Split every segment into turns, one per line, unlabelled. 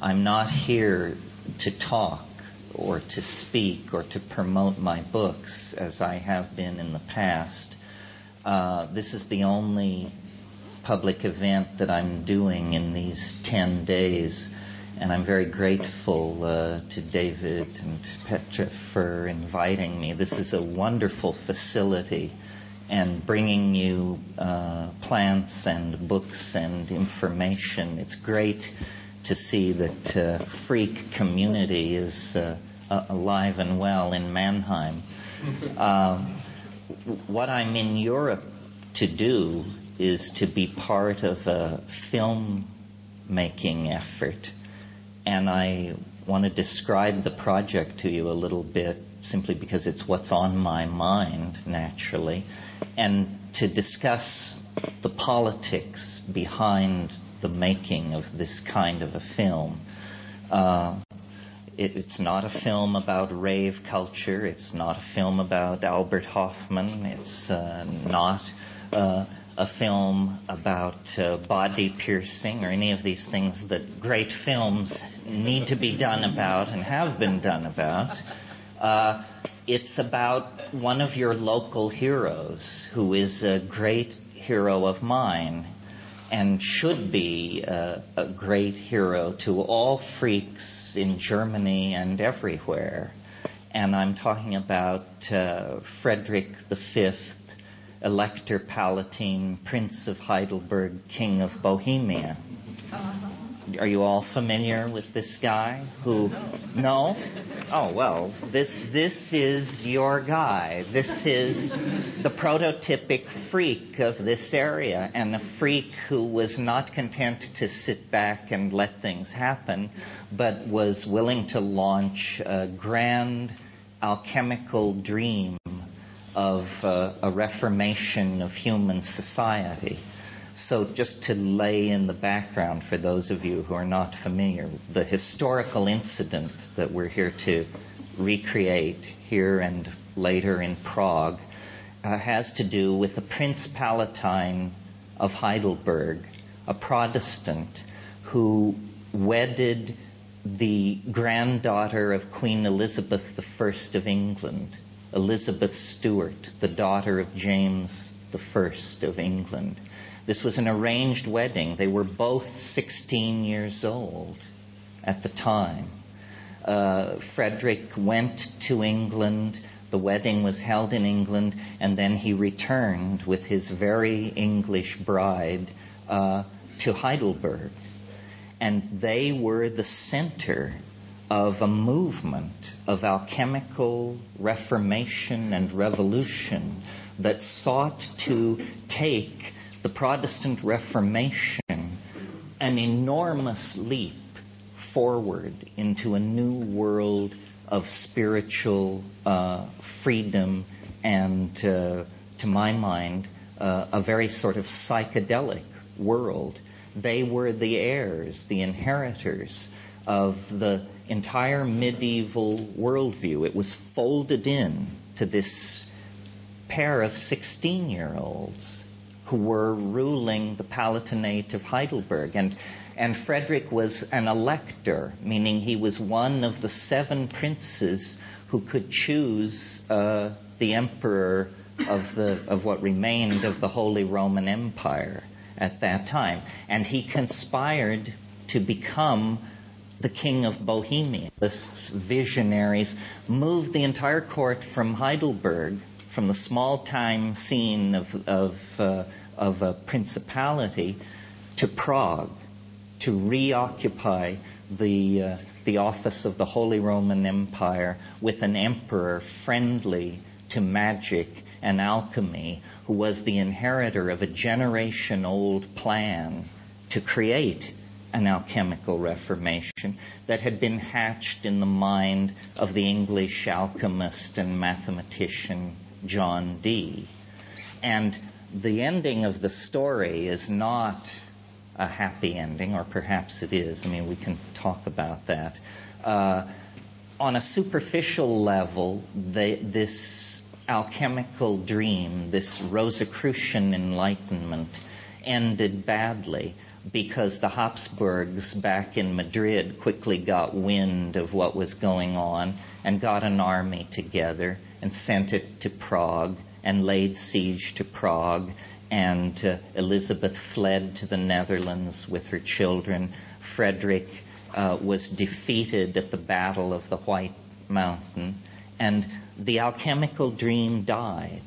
I'm not here to talk or to speak or to promote my books as I have been in the past. This is the only public event that I'm doing in these 10 days, and I'm very grateful to David and Petra for inviting me. This is a wonderful facility, and bringing you plants and books and information. It's great to see that freak community is alive and well in Mannheim. What I'm in Europe to do is to be part of a film-making effort, and I want to describe the project to you a little bit, simply because it's what's on my mind, naturally, and to discuss the politics behind the making of this kind of a film. It's not a film about rave culture. It's not a film about Albert Hoffman. It's not a film about body piercing or any of these things that great films need to be done about and have been done about. It's about one of your local heroes who is a great hero of mine and should be a great hero to all freaks in Germany and everywhere. And I'm talking about Frederick V, Elector Palatine, Prince of Heidelberg, King of Bohemia. Are you all familiar with this guy? No? Oh, well, this is your guy. This is the prototypic freak of this area, and a freak who was not content to sit back and let things happen, but was willing to launch a grand alchemical dream of a reformation of human society. So just to lay in the background for those of you who are not familiar, the historical incident that we're here to recreate here and later in Prague has to do with the Prince Palatine of Heidelberg, a Protestant who wedded the granddaughter of Queen Elizabeth I of England, Elizabeth Stuart, the daughter of James I of England. This was an arranged wedding. They were both 16 years old at the time. Frederick went to England. The wedding was held in England, and then he returned with his very English bride to Heidelberg. And they were the center of a movement of alchemical reformation and revolution that sought to take the Protestant Reformation an enormous leap forward into a new world of spiritual freedom and, to my mind, a very sort of psychedelic world. They were the heirs, the inheritors of the entire medieval worldview. It was folded in to this pair of 16-year-olds who were ruling the Palatinate of Heidelberg. And Frederick was an elector, meaning he was one of the 7 princes who could choose the emperor of what remained of the Holy Roman Empire at that time. And he conspired to become the King of Bohemia. This visionaries moved the entire court from Heidelberg, from the small-time scene of a principality, to Prague, to reoccupy the office of the Holy Roman Empire with an emperor friendly to magic and alchemy, who was the inheritor of a generation-old plan to create an alchemical reformation that had been hatched in the mind of the English alchemist and mathematician John Dee. And the ending of the story is not a happy ending, or perhaps it is. I mean, we can talk about that. On a superficial level, this alchemical dream, this Rosicrucian enlightenment, ended badly. because the Habsburgs back in Madrid quickly got wind of what was going on and got an army together and sent it to Prague and laid siege to Prague, and Elizabeth fled to the Netherlands with her children. Frederick was defeated at the Battle of the White Mountain, and the alchemical dream died.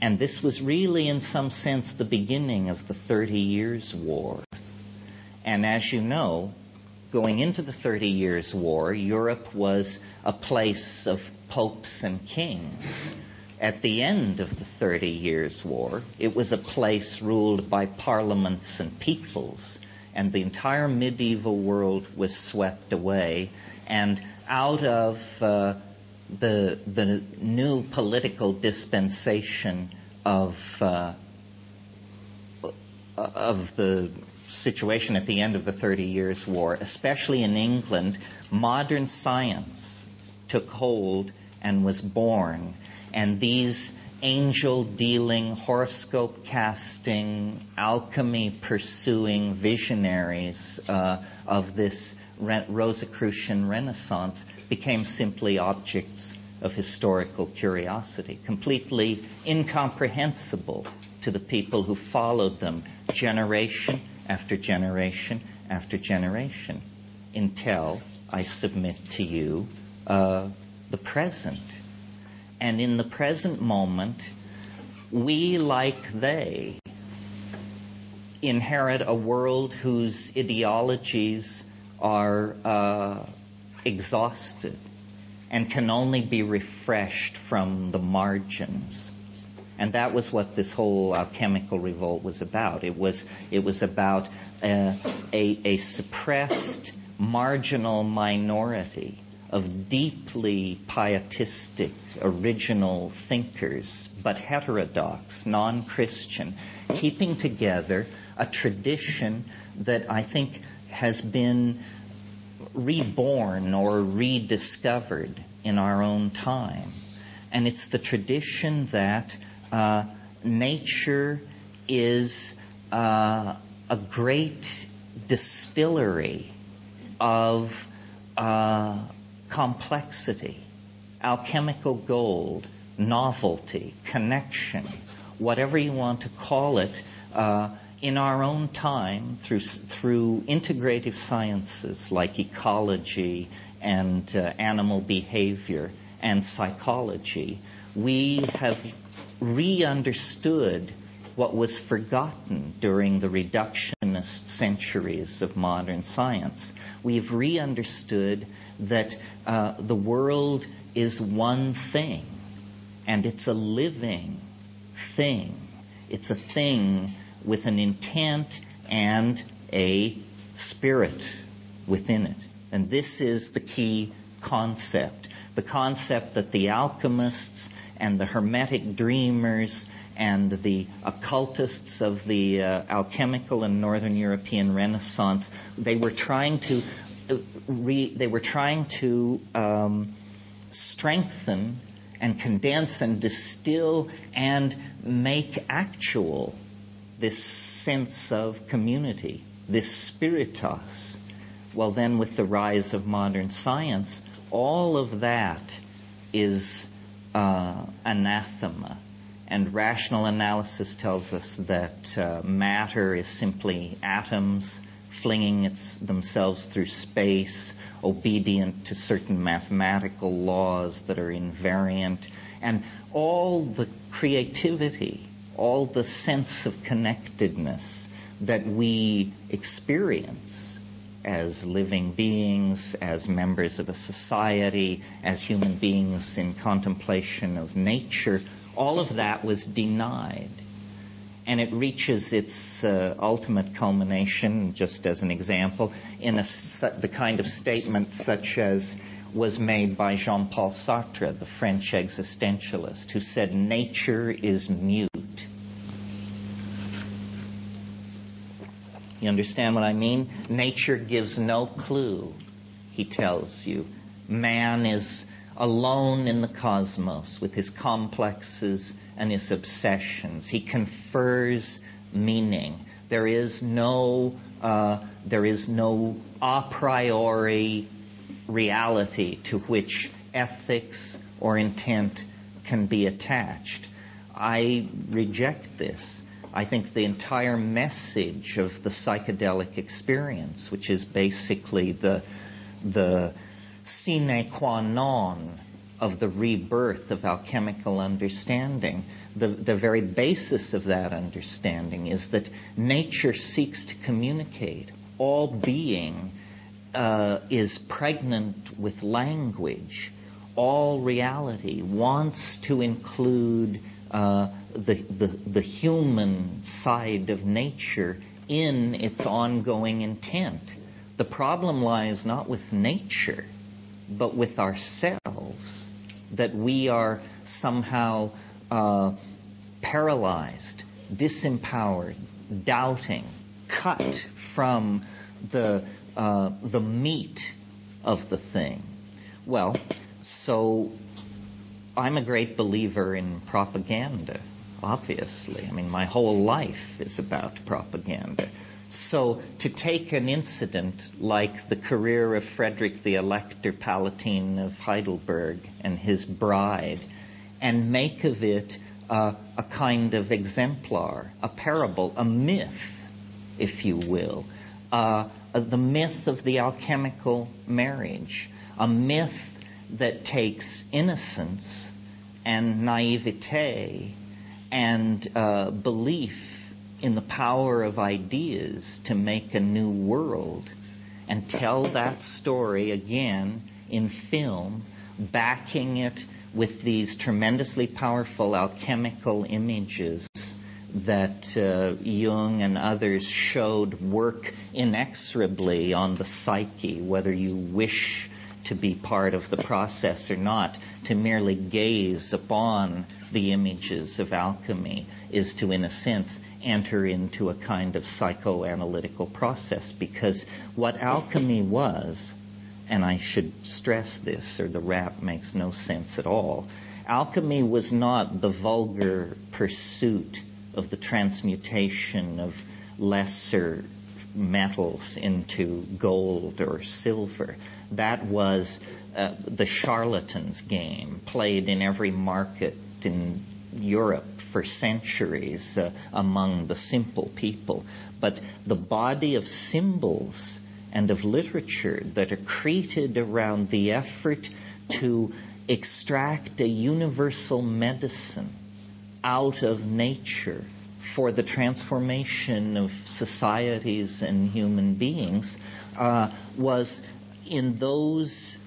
And this was really, in some sense, the beginning of the 30 Years' War. And as you know, going into the 30 Years' War, Europe was a place of popes and kings. At the end of the 30 Years' War, it was a place ruled by parliaments and peoples, and the entire medieval world was swept away, and out of the new political dispensation of the situation at the end of the 30 Years' War, especially in England, modern science took hold and was born. And these angel-dealing, horoscope-casting, alchemy-pursuing visionaries of this Rosicrucian Renaissance became simply objects of historical curiosity, completely incomprehensible to the people who followed them generation after generation after generation, until I submit to you the present. And in the present moment, we, like they, inherit a world whose ideologies are exhausted and can only be refreshed from the margins. And that was what this whole alchemical revolt was about. It was about a suppressed, marginal minority of deeply pietistic, original thinkers, but heterodox, non-Christian, keeping together a tradition that I think has been reborn or rediscovered in our own time. And it's the tradition that nature is a great distillery of complexity, alchemical gold, novelty, connection, whatever you want to call it, in our own time through integrative sciences like ecology and animal behavior and psychology. We have re-understood what was forgotten during the reductionist centuries of modern science. We've re-understood that the world is one thing, and it's a living thing. It's a thing with an intent and a spirit within it. And this is the key concept. The concept that the alchemists and the hermetic dreamers and the occultists of the alchemical and Northern European Renaissance, they were trying to strengthen and condense and distill and make actual this sense of community, this spiritus. Well, then with the rise of modern science, all of that is anathema. And rational analysis tells us that matter is simply atoms flinging themselves through space, obedient to certain mathematical laws that are invariant. And all the creativity, all the sense of connectedness that we experience as living beings, as members of a society, as human beings in contemplation of nature, all of that was denied. And it reaches its ultimate culmination, just as an example, in the kind of statement such as was made by Jean-Paul Sartre, the French existentialist, who said, "Nature is mute." You understand what I mean? Nature gives no clue, he tells you. Man is alone in the cosmos with his complexes and his obsessions. He confers meaning. There is no There is no a priori reality to which ethics or intent can be attached. I reject this. I think the entire message of the psychedelic experience, which is basically the sine qua non of the rebirth of alchemical understanding, the very basis of that understanding is that nature seeks to communicate. All being is pregnant with language. All reality wants to include the human side of nature in its ongoing intent. The problem lies not with nature, but with ourselves, that we are somehow paralyzed, disempowered, doubting, cut from the meat of the thing. Well, so I'm a great believer in propaganda, obviously. I mean, my whole life is about propaganda. So to take an incident like the career of Frederick the Elector Palatine of Heidelberg and his bride and make of it a kind of exemplar, a parable, a myth, if you will, the myth of the alchemical marriage, a myth that takes innocence and naivete and belief in the power of ideas to make a new world, and tell that story again in film, backing it with these tremendously powerful alchemical images that Jung and others showed work inexorably on the psyche, whether you wish to be part of the process or not. To merely gaze upon the images of alchemy is to, in a sense, enter into a kind of psychoanalytical process, because what alchemy was, and I should stress this or the rap makes no sense at all, alchemy was not the vulgar pursuit of the transmutation of lesser metals into gold or silver. That was the charlatan's game, played in every market in Europe for centuries among the simple people. But the body of symbols and of literature that are created around the effort to extract a universal medicine out of nature for the transformation of societies and human beings was in those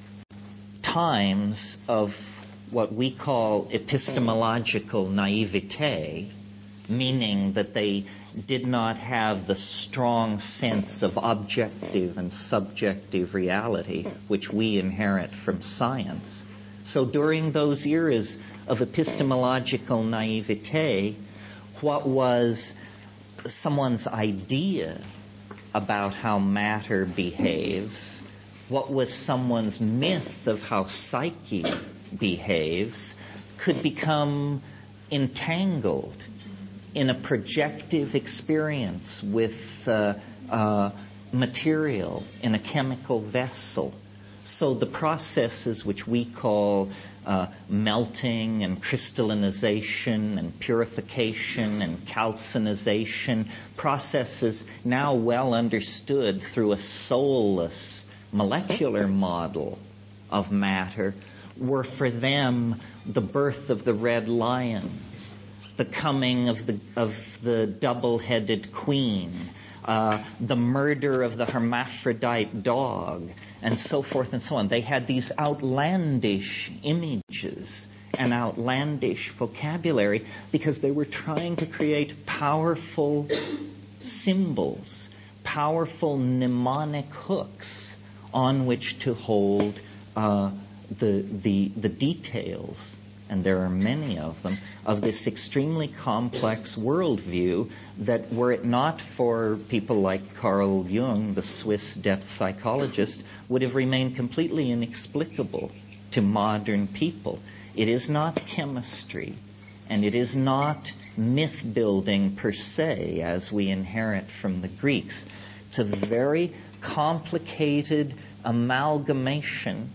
times of what we call epistemological naivete, meaning that they did not have the strong sense of objective and subjective reality which we inherit from science. So during those eras of epistemological naivete, what was someone's idea about how matter behaves, what was someone's myth of how psyche behaves, could become entangled in a projective experience with material in a chemical vessel. So the processes which we call melting and crystallization and purification and calcinization, processes now well understood through a soulless molecular model of matter, were for them the birth of the red lion, the coming of the double-headed queen, the murder of the hermaphrodite dog, and so forth and so on. They had these outlandish images and outlandish vocabulary because they were trying to create powerful symbols, powerful mnemonic hooks on which to hold the details, and there are many of them, of this extremely complex worldview that, were it not for people like Carl Jung, the Swiss depth psychologist, would have remained completely inexplicable to modern people. It is not chemistry, and it is not myth-building per se, as we inherit from the Greeks. It's a very complicated amalgamation